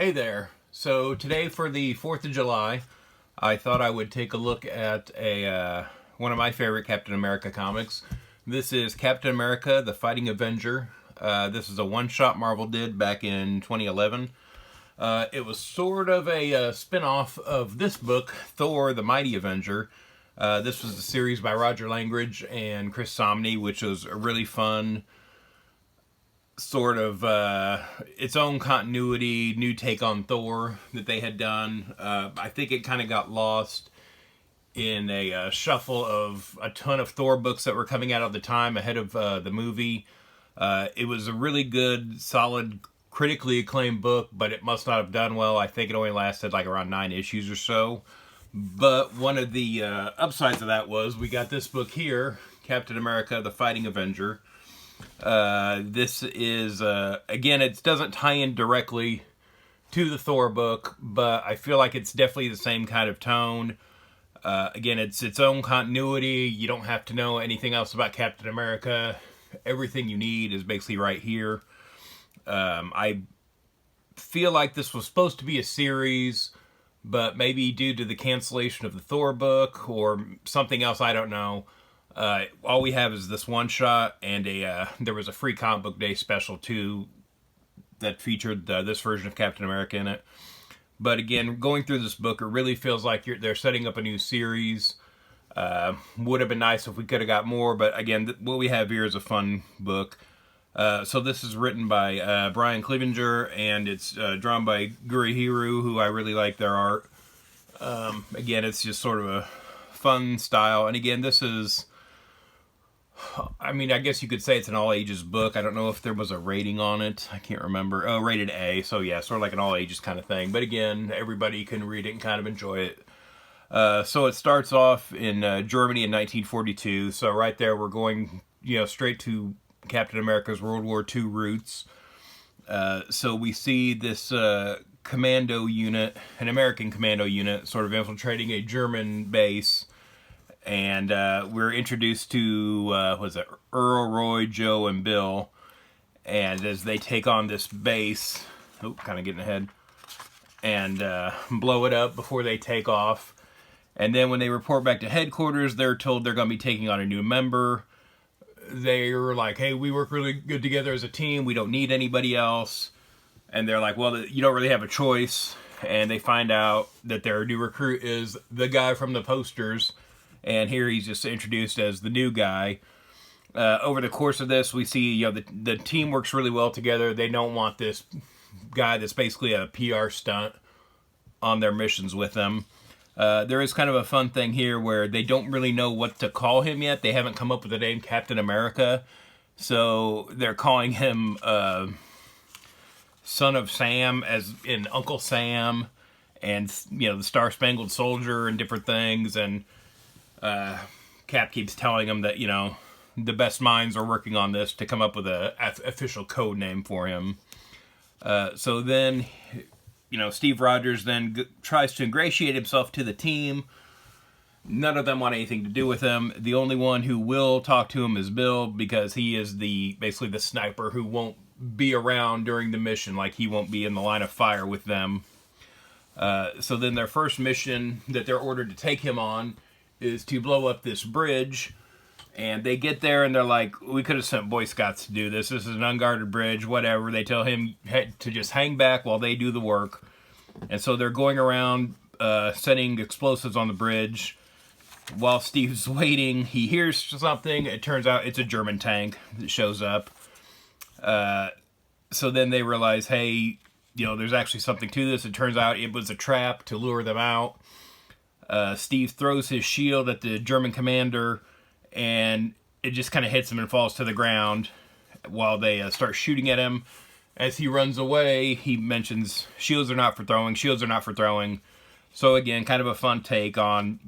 Hey there. So today for the 4th of July, I thought I would take a look at one of my favorite Captain America comics. This is Captain America, the Fighting Avenger. This is a one-shot Marvel did back in 2011. It was sort of a spin-off of this book, Thor, the Mighty Avenger. This was a series by Roger Langridge and Chris Samnee, which was a really fun sort of its own continuity, new take on Thor that they had done. I think it kind of got lost in a shuffle of a ton of Thor books that were coming out at the time ahead of the movie. It was a really good, solid, critically acclaimed book, but it must not have done well. I think it only lasted like around 9 issues or so. But one of the upsides of that was we got this book here, Captain America, the Fighting Avenger. This is, again, it doesn't tie in directly to the Thor book, but I feel like it's definitely the same kind of tone. Again, it's its own continuity. You don't have to know anything else about Captain America. Everything you need is basically right here. I feel like this was supposed to be a series, but maybe due to the cancellation of the Thor book or something else, I don't know. All we have is this one shot, and there was a free comic book day special too that featured this version of Captain America in it. But again, going through this book, it really feels like they're setting up a new series. Would have been nice if we could have got more, but again, what we have here is a fun book. So this is written by Brian Clevenger, and it's drawn by Gurihiru, who I really like their art. Again, it's just sort of a fun style, and again, this is, I mean, I guess you could say it's an all-ages book. I don't know if there was a rating on it. I can't remember. Oh, rated A. So, yeah, sort of like an all-ages kind of thing. But again, everybody can read it and kind of enjoy it. So it starts off in Germany in 1942. So right there, we're going, straight to Captain America's World War II roots. So we see this commando unit, an American commando unit, sort of infiltrating a German base. And we're introduced to, Earl, Roy, Joe, and Bill. And as they take on this base, kind of getting ahead, and blow it up before they take off. And then when they report back to headquarters, they're told they're going to be taking on a new member. They're like, hey, we work really good together as a team. We don't need anybody else. And they're like, well, you don't really have a choice. And they find out that their new recruit is the guy from the posters. And here he's just introduced as the new guy. Over the course of this, we see the team works really well together. They don't want this guy that's basically a PR stunt on their missions with them. There is kind of a fun thing here where they don't really know what to call him yet. They haven't come up with the name Captain America. So they're calling him Son of Sam, as in Uncle Sam, and the Star-Spangled Soldier and different things. And Cap keeps telling him that, the best minds are working on this to come up with a official code name for him. So then, Steve Rogers then tries to ingratiate himself to the team. None of them want anything to do with him. The only one who will talk to him is Bill, because he is basically the sniper who won't be around during the mission. Like, he won't be in the line of fire with them. So then their first mission that they're ordered to take him on is to blow up this bridge. And they get there and they're like, we could have sent Boy Scouts to do this. This is an unguarded bridge, whatever. They tell him to just hang back while they do the work. And so they're going around setting explosives on the bridge. While Steve's waiting, he hears something. It turns out it's a German tank that shows up. So then they realize, hey, there's actually something to this. It turns out it was a trap to lure them out. Steve throws his shield at the German commander, and it just kind of hits him and falls to the ground while they start shooting at him. As he runs away, he mentions, shields are not for throwing, shields are not for throwing. So again, kind of a fun take on,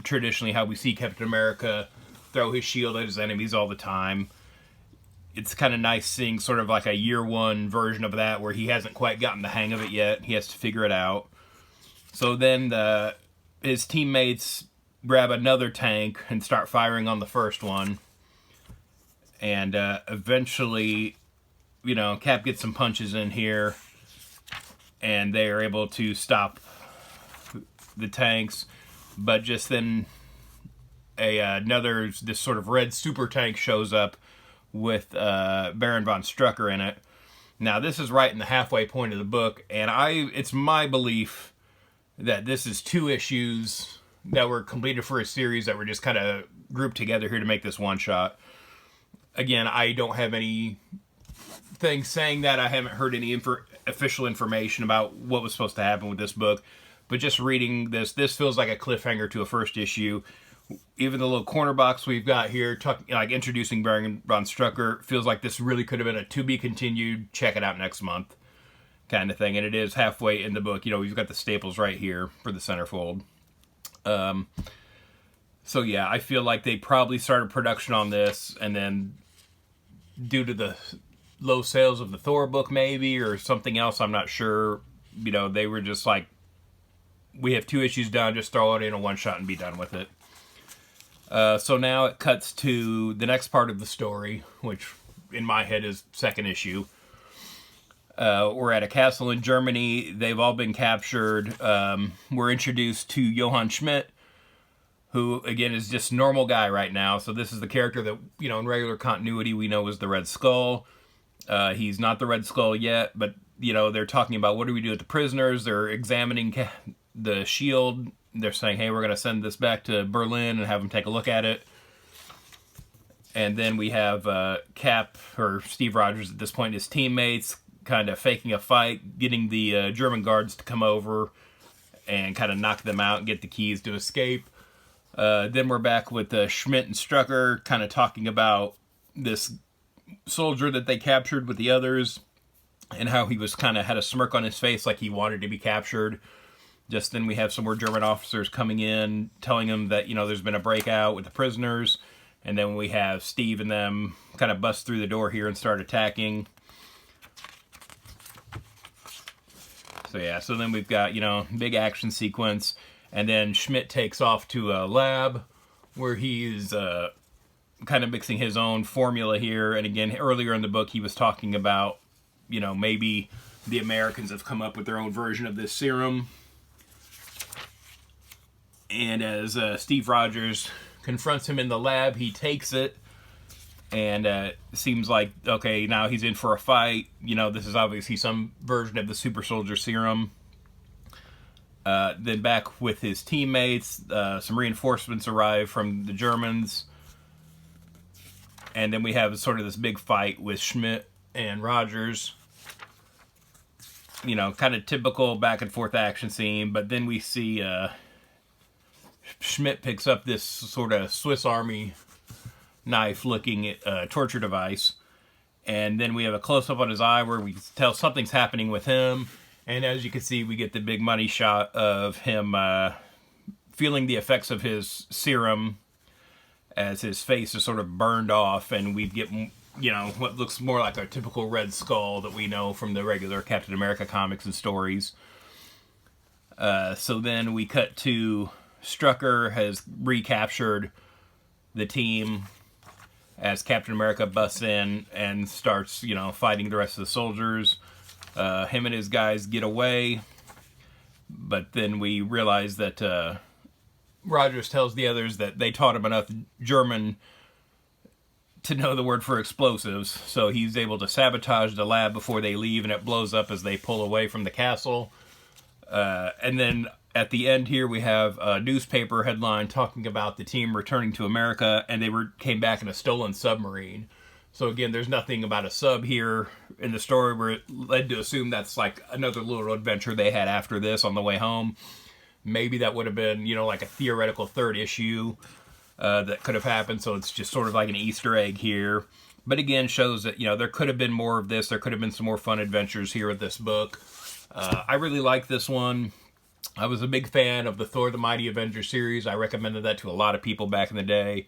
traditionally how we see Captain America throw his shield at his enemies all the time. It's kind of nice seeing sort of like a year one version of that where he hasn't quite gotten the hang of it yet. He has to figure it out. So then his teammates grab another tank and start firing on the first one. And eventually, Cap gets some punches in here. and they are able to stop the tanks, but just then another this sort of red super tank shows up with Baron von Strucker in it. Now this is right in the halfway point of the book, and it's my belief that this is 2 issues that were completed for a series that were just kind of grouped together here to make this one shot. Again, I don't have anything saying that. I haven't heard any official information about what was supposed to happen with this book, but just reading this feels like a cliffhanger to a first issue. Even the little corner box we've got here, like introducing Baron von Strucker, feels like this really could have been a to be continued, check it out next month kind of thing. And it is halfway in the book. You know, we've got the staples right here for the centerfold. So yeah, I feel like they probably started production on this, and then due to the low sales of the Thor book maybe, or something else, I'm not sure, you know, they were just like, we have 2 issues done, just throw it in a one shot and be done with it. So now it cuts to the next part of the story, which in my head is 2nd issue. We're at a castle in Germany. They've all been captured. We're introduced to Johann Schmidt, who, again, is just a normal guy right now. So this is the character that, you know, in regular continuity we know is the Red Skull. He's not the Red Skull yet, but, you know, they're talking about what do we do with the prisoners. They're examining the shield. They're saying, hey, we're going to send this back to Berlin and have them take a look at it. And then we have Cap, or Steve Rogers at this point, his teammates, kind of faking a fight, getting the German guards to come over and kind of knock them out and get the keys to escape. Then we're back with Schmidt and Strucker kind of talking about this soldier that they captured with the others and how he was kind of had a smirk on his face like he wanted to be captured. Just then we have some more German officers coming in, telling them that, you know, there's been a breakout with the prisoners. And then we have Steve and them kind of bust through the door here and start attacking. So yeah, so then we've got, you know, big action sequence. And then Schmidt takes off to a lab where he's kind of mixing his own formula here. And again, earlier in the book, he was talking about, you know, maybe the Americans have come up with their own version of this serum. And as Steve Rogers confronts him in the lab, he takes it, and it seems like, okay, now he's in for a fight. You know, this is obviously some version of the super soldier serum. Then back with his teammates, some reinforcements arrive from the Germans. And then we have sort of this big fight with Schmidt and Rogers. You know, kind of typical back and forth action scene, but then we see Schmidt picks up this sort of Swiss Army knife-looking torture device, and then we have a close-up on his eye where we tell something's happening with him, and as you can see, we get the big money shot of him feeling the effects of his serum as his face is sort of burned off, and we get, you know, what looks more like a typical Red Skull that we know from the regular Captain America comics and stories. So then we cut to Strucker has recaptured the team as Captain America busts in and starts, you know, fighting the rest of the soldiers. Him and his guys get away, but then we realize that Rogers tells the others that they taught him enough German to know the word for explosives, so he's able to sabotage the lab before they leave, and it blows up as they pull away from the castle. And then at the end here, we have a newspaper headline talking about the team returning to America, and they came back in a stolen submarine. So again, there's nothing about a sub here in the story where it led to assume that's like another little adventure they had after this on the way home. Maybe that would have been, you know, like a theoretical 3rd issue that could have happened. So it's just sort of like an Easter egg here. But again, shows that, you know, there could have been more of this. There could have been some more fun adventures here with this book. I really like this one. I was a big fan of the Thor the Mighty Avenger series. I recommended that to a lot of people back in the day.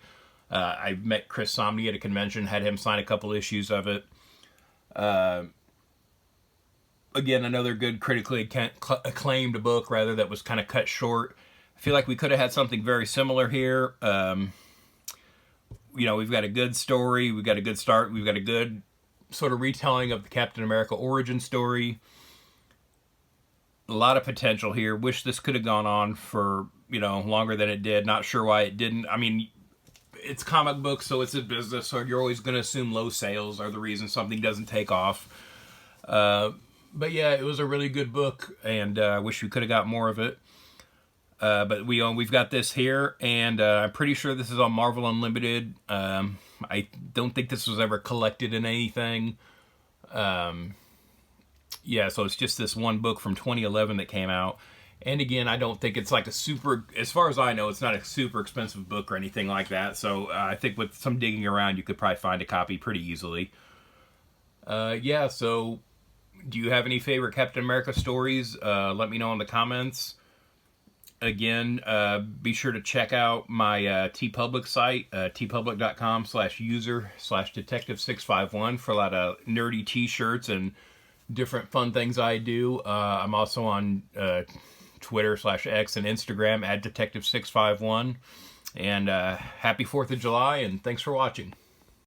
I met Chris Somney at a convention, had him sign a couple issues of it. Again, another good critically acclaimed book, rather, that was kind of cut short. I feel like we could have had something very similar here. You know, we've got a good story, we've got a good start, we've got a good sort of retelling of the Captain America origin story. A lot of potential here. Wish this could have gone on for, longer than it did. Not sure why it didn't. I mean, it's comic books, so it's a business, so you're always going to assume low sales are the reason something doesn't take off. But yeah, it was a really good book, and I wish we could have got more of it. But we've got this here, and I'm pretty sure this is on Marvel Unlimited. I don't think this was ever collected in anything. Yeah, so it's just this one book from 2011 that came out. And again, I don't think it's like a super, as far as I know, it's not a super expensive book or anything like that. So I think with some digging around, you could probably find a copy pretty easily. Yeah, so do you have any favorite Captain America stories? Let me know in the comments. Again, be sure to check out my TeePublic site, tpublic.com/user/detective651 for a lot of nerdy t-shirts and different fun things I do. I'm also on Twitter/X and Instagram @detective651. And happy 4th of July, and thanks for watching.